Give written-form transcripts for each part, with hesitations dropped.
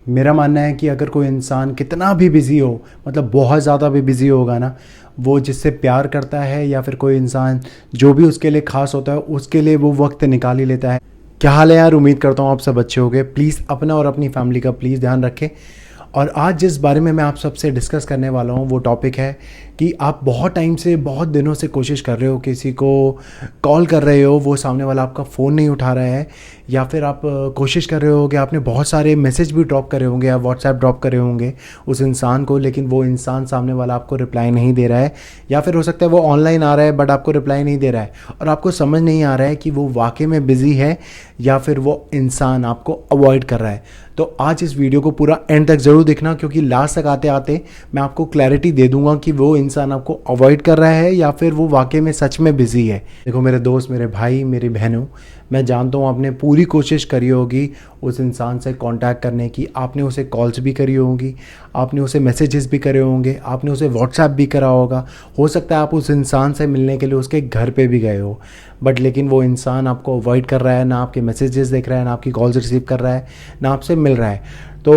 मेरा मानना है कि अगर कोई इंसान कितना भी बिज़ी हो, मतलब बहुत ज़्यादा भी बिज़ी होगा ना, वो जिससे प्यार करता है या फिर कोई इंसान जो भी उसके लिए ख़ास होता है उसके लिए वो वक्त निकाल ही लेता है। क्या हाल है यार? उम्मीद करता हूँ आप सब अच्छे होंगे। प्लीज़ अपना और अपनी फैमिली का प्लीज़ ध्यान रखें। और आज जिस बारे में मैं आप सबसे डिस्कस करने वाला हूँ वो टॉपिक है कि आप बहुत टाइम से, बहुत दिनों से कोशिश कर रहे हो, किसी को कॉल कर रहे हो, वो सामने वाला आपका फ़ोन नहीं उठा रहा है, या फिर आप कोशिश कर रहे हो कि आपने बहुत सारे मैसेज भी ड्रॉप करे होंगे या व्हाट्सएप ड्रॉप करे होंगे उस इंसान को, लेकिन वो इंसान सामने वाला आपको रिप्लाई नहीं दे रहा है, या फिर हो सकता है वो ऑनलाइन आ रहा है बट आपको रिप्लाई नहीं दे रहा है, और आपको समझ नहीं आ रहा है कि वो वाकई में बिज़ी है या फिर वो इंसान आपको अवॉइड कर रहा है। तो आज इस वीडियो को पूरा एंड तक ज़रूर देखना, क्योंकि लास्ट तक आते आते मैं आपको क्लैरिटी दे दूंगा कि वो इंसान आपको अवॉइड कर रहा है या फिर वो वाकई में सच में बिज़ी है। देखो मेरे दोस्त, मेरे भाई, मेरी बहनों, मैं जानता हूँ आपने पूरी कोशिश करी होगी उस इंसान से कांटेक्ट करने की। आपने उसे कॉल्स भी करी होंगी, आपने उसे मैसेजेस भी करे होंगे, आपने उसे व्हाट्सएप भी करा होगा, हो सकता है आप उस इंसान से मिलने के लिए उसके घर पे भी गए हो, बट लेकिन वो इंसान आपको अवॉइड कर रहा है, ना आपके मैसेजेस देख रहा है, ना आपकी कॉल्स रिसीव कर रहा है, ना आपसे मिल रहा है। तो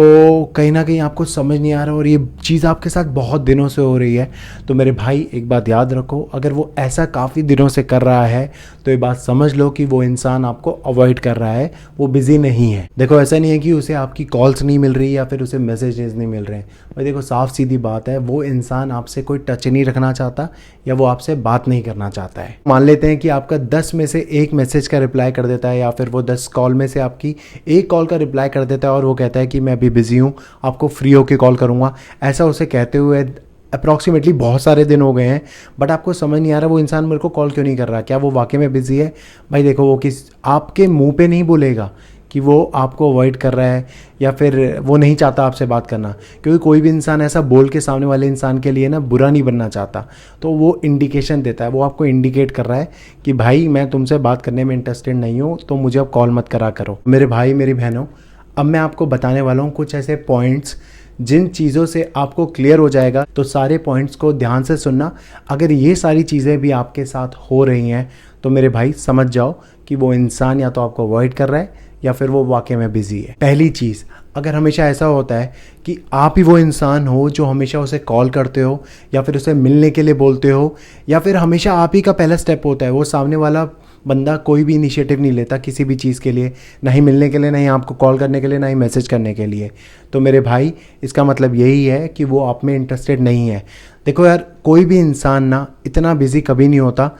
कहीं ना कहीं आपको समझ नहीं आ रहा, और ये चीज़ आपके साथ बहुत दिनों से हो रही है। तो मेरे भाई एक बात याद रखो, अगर वो ऐसा काफ़ी दिनों से कर रहा है तो ये बात समझ लो कि वो इंसान आपको अवॉइड कर रहा है, वो बिज़ी नहीं है। देखो ऐसा नहीं है कि उसे आपकी कॉल्स नहीं मिल रही या फिर उसे मैसेजेस नहीं मिल रहे हैं। भाई देखो साफ सीधी बात है, वो इंसान आपसे कोई टच नहीं रखना चाहता या वो आपसे बात नहीं करना चाहता है। मान लेते हैं कि आपका 10 में से एक मैसेज का रिप्लाई कर देता है, या फिर वो 10 कॉल में से आपकी एक कॉल का रिप्लाई कर देता है और वो कहता है कि मैं अभी बिज़ी हूँ, आपको फ्री होके कॉल करूँगा। ऐसा उसे कहते हुए अप्रॉक्सीमेटली बहुत सारे दिन हो गए हैं, बट आपको समझ नहीं आ रहा वो इंसान मेरे को कॉल क्यों नहीं कर रहा, क्या वो वाकई में बिज़ी है? भाई देखो वो किस आपके मुंह पे नहीं बोलेगा कि वो आपको अवॉइड कर रहा है या फिर वो नहीं चाहता आपसे बात करना, क्योंकि कोई भी इंसान ऐसा बोल के सामने वाले इंसान के लिए ना बुरा नहीं बनना चाहता। तो वो इंडिकेशन देता है, वो आपको इंडिकेट कर रहा है कि भाई मैं तुमसे बात करने में इंटरेस्टेड नहीं हूँ, तो मुझे अब कॉल मत करा करो। मेरे भाई, मेरी बहनों, अब मैं आपको बताने वाला हूँ कुछ ऐसे पॉइंट्स जिन चीज़ों से आपको क्लियर हो जाएगा। तो सारे पॉइंट्स को ध्यान से सुनना। अगर ये सारी चीज़ें भी आपके साथ हो रही हैं तो मेरे भाई समझ जाओ कि वो इंसान या तो आपको अवॉइड कर रहा है या फिर वो वाकई में बिज़ी है। पहली चीज़, अगर हमेशा ऐसा होता है कि आप ही वो इंसान हो जो हमेशा उसे कॉल करते हो या फिर उसे मिलने के लिए बोलते हो, या फिर हमेशा आप ही का पहला स्टेप होता है, वो सामने वाला बंदा कोई भी इनिशिएटिव नहीं लेता किसी भी चीज़ के लिए, ना ही मिलने के लिए, ना ही आपको कॉल करने के लिए, ना ही मैसेज करने के लिए, तो मेरे भाई इसका मतलब यही है कि वो आप में इंटरेस्टेड नहीं है। देखो यार, कोई भी इंसान ना इतना बिज़ी कभी नहीं होता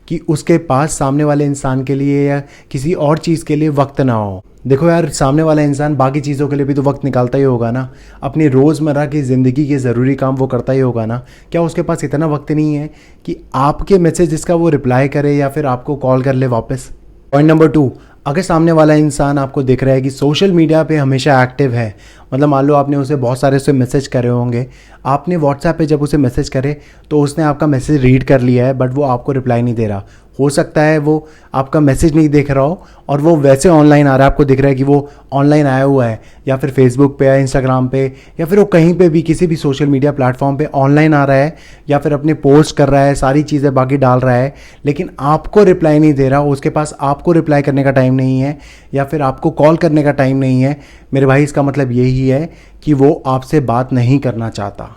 कि उसके पास सामने वाले इंसान के लिए या किसी और चीज़ के लिए वक्त ना हो। देखो यार, सामने वाला इंसान बाकी चीज़ों के लिए भी तो वक्त निकालता ही होगा ना, अपनी रोज़मर्रा की ज़िंदगी के ज़रूरी काम वो करता ही होगा ना। क्या उसके पास इतना वक्त नहीं है कि आपके मैसेज का वो रिप्लाई करे या फिर आपको कॉल कर ले वापस? पॉइंट नंबर 2, अगर सामने वाला इंसान आपको दिख रहा है कि सोशल मीडिया पे हमेशा एक्टिव है, मतलब मान लो आपने उसे बहुत सारे से मैसेज करे होंगे, आपने व्हाट्सएप पे जब उसे मैसेज करे तो उसने आपका मैसेज रीड कर लिया है बट वो आपको रिप्लाई नहीं दे रहा। हो सकता है वो आपका मैसेज नहीं देख रहा हो और वो वैसे ऑनलाइन आ रहा है, आपको दिख रहा है कि वो ऑनलाइन आया हुआ है, या फिर फेसबुक पे या इंस्टाग्राम पे या फिर वो कहीं पे भी किसी भी सोशल मीडिया प्लेटफॉर्म पे ऑनलाइन आ रहा है, या फिर अपने पोस्ट कर रहा है, सारी चीज़ें बाकी डाल रहा है, लेकिन आपको रिप्लाई नहीं दे रहा, उसके पास आपको रिप्लाई करने का टाइम नहीं है या फिर आपको कॉल करने का टाइम नहीं है। मेरे भाई इसका मतलब यही है कि वो आपसे बात नहीं करना चाहता।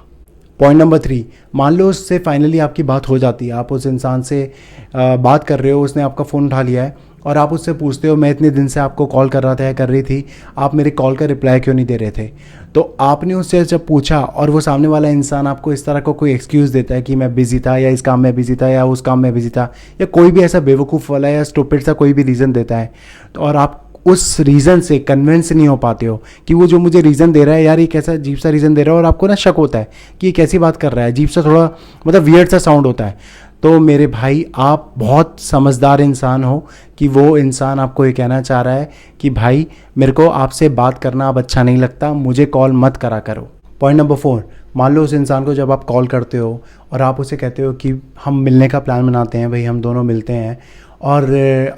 पॉइंट नंबर 3, मान लो उससे फाइनली आपकी बात हो जाती है, आप उस इंसान से बात कर रहे हो, उसने आपका फ़ोन उठा लिया है और आप उससे पूछते हो मैं इतने दिन से आपको कॉल कर रहा था या कर रही थी, आप मेरे कॉल का रिप्लाई क्यों नहीं दे रहे थे? तो आपने उससे जब पूछा और वो सामने वाला इंसान आपको इस तरह का कोई एक्सक्यूज़ देता है कि मैं बिज़ी था या इस काम में बिज़ी था या उस काम में बिज़ी था, या कोई भी ऐसा बेवकूफ़ वाला या स्टूपिड सा कोई भी रीज़न देता है, तो और आप उस रीज़न से कन्विंस नहीं हो पाते हो कि वो जो मुझे रीज़न दे रहा है यार, ये कैसा अजीब सा रीज़न दे रहा है, और आपको ना शक होता है कि ये कैसी बात कर रहा है, अजीब सा, थोड़ा मतलब वियर्ड सा साउंड होता है, तो मेरे भाई आप बहुत समझदार इंसान हो कि वो इंसान आपको ये कहना चाह रहा है कि भाई मेरे को आपसे बात करना अब अच्छा नहीं लगता, मुझे कॉल मत करा करो। पॉइंट नंबर 4, मान लो उस इंसान को जब आप कॉल करते हो और आप उसे कहते हो कि हम मिलने का प्लान बनाते हैं, भाई हम दोनों मिलते हैं, और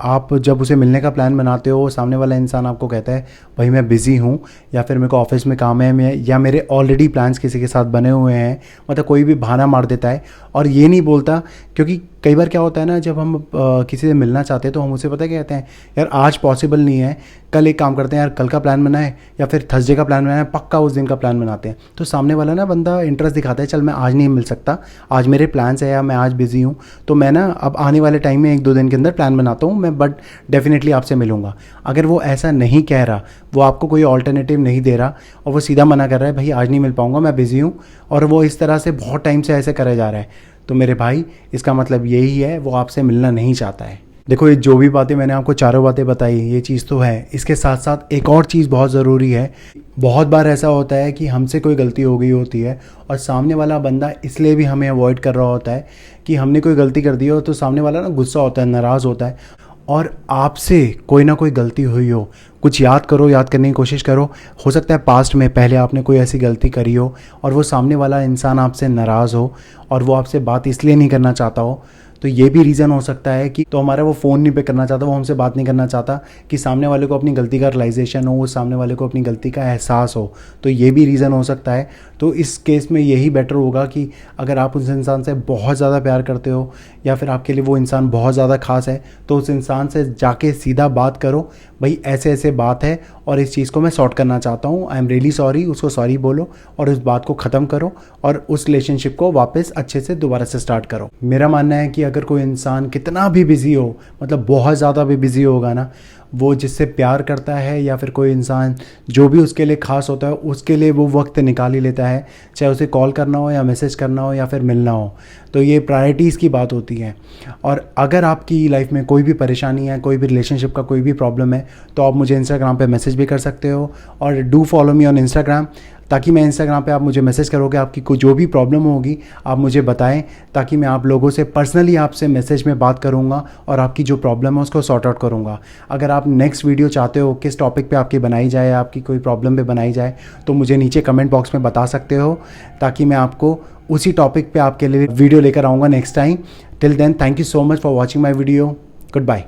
आप जब उसे मिलने का प्लान बनाते हो, सामने वाला इंसान आपको कहता है भाई मैं बिज़ी हूँ, या फिर मेरे को ऑफिस में काम है, मैं या मेरे ऑलरेडी प्लान्स किसी के साथ बने हुए हैं, मतलब कोई भी बहाना मार देता है और ये नहीं बोलता, क्योंकि कई बार क्या होता है ना, जब हम किसी से मिलना चाहते हैं तो हम उसे पता है क्या कहते हैं, यार आज पॉसिबल नहीं है, कल एक काम करते हैं यार, कल का प्लान बनाए या फिर थर्सडे का प्लान बनाए, पक्का उस दिन का प्लान बनाते हैं। तो सामने वाला ना बंदा इंटरेस्ट दिखाता है, चल मैं आज नहीं मिल सकता, आज मेरे प्लान्स है या मैं आज बिज़ी हूँ, तो मैं ना अब आने वाले टाइम में 1-2 दिन के अंदर प्लान बनाता हूँ मैं, बट डेफिनेटली आपसे मिलूंगा। अगर वो ऐसा नहीं कह रहा, वो आपको कोई ऑल्टरनेटिव नहीं दे रहा और वो सीधा मना कर रहा है, भाई आज नहीं मिल पाऊंगा मैं बिज़ी हूँ, और वो इस तरह से बहुत टाइम से ऐसे करे जा रहा है, तो मेरे भाई इसका मतलब यही है, वो आपसे मिलना नहीं चाहता है। देखो, ये जो भी बातें मैंने आपको चारों बातें बताई, ये चीज़ तो है, इसके साथ साथ एक और चीज़ बहुत ज़रूरी है। बहुत बार ऐसा होता है कि हमसे कोई गलती हो गई होती है और सामने वाला बंदा इसलिए भी हमें अवॉइड कर रहा होता है कि हमने कोई गलती कर दी हो, तो सामने वाला ना गुस्सा होता है, नाराज़ होता है, और आपसे कोई ना कोई गलती हुई हो। कुछ याद करो, याद करने की कोशिश करो, हो सकता है पास्ट में पहले आपने कोई ऐसी गलती करी हो और वो सामने वाला इंसान आपसे नाराज़ हो और वो आपसे बात इसलिए नहीं करना चाहता हो, तो ये भी रीज़न हो सकता है कि तो हमारा वो फ़ोन नहीं पे करना चाहता, वो हमसे बात नहीं करना चाहता कि सामने वाले को अपनी गलती का रियलाइजेशन हो, वो सामने वाले को अपनी गलती का एहसास हो, तो ये भी रीज़न हो सकता है। तो इस केस में यही बेटर होगा कि अगर आप उस इंसान से बहुत ज़्यादा प्यार करते हो या फिर आपके लिए वो इंसान बहुत ज़्यादा ख़ास है, तो उस इंसान से जाके सीधा बात करो, भाई ऐसे ऐसे बात है और इस चीज़ को मैं सॉर्ट करना चाहता हूँ, आई एम रियली सॉरी, उसको सॉरी बोलो और उस बात को ख़त्म करो और उस रिलेशनशिप को वापस अच्छे से दोबारा से स्टार्ट करो। मेरा मानना है कि अगर कोई इंसान कितना भी बिज़ी हो, मतलब बहुत ज़्यादा भी बिज़ी होगा ना, वो जिससे प्यार करता है या फिर कोई इंसान जो भी उसके लिए ख़ास होता है, उसके लिए वो वक्त निकाल ही लेता है, चाहे उसे कॉल करना हो या मैसेज करना हो या फिर मिलना हो। तो ये प्रायोरिटीज़ की बात होती है। और अगर आपकी लाइफ में कोई भी परेशानी है, कोई भी रिलेशनशिप का कोई भी प्रॉब्लम है, तो आप मुझे इंस्टाग्राम पे मैसेज भी कर सकते हो, और do follow me on Instagram, ताकि मैं इंस्टाग्राम पे आप मुझे मैसेज करोगे, आपकी कोई जो भी प्रॉब्लम होगी आप मुझे बताएं, ताकि मैं आप लोगों से पर्सनली आपसे मैसेज में बात करूंगा और आपकी जो प्रॉब्लम है उसको सॉर्ट आउट करूंगा। अगर आप नेक्स्ट वीडियो चाहते हो किस टॉपिक पे आपकी बनाई जाए, आपकी कोई प्रॉब्लम पे बनाई जाए, तो मुझे नीचे कमेंट बॉक्स में बता सकते हो, ताकि मैं आपको उसी टॉपिक पे आपके लिए वीडियो लेकर आऊँगा next time. Till then, thank you so much for watching my video. Good bye.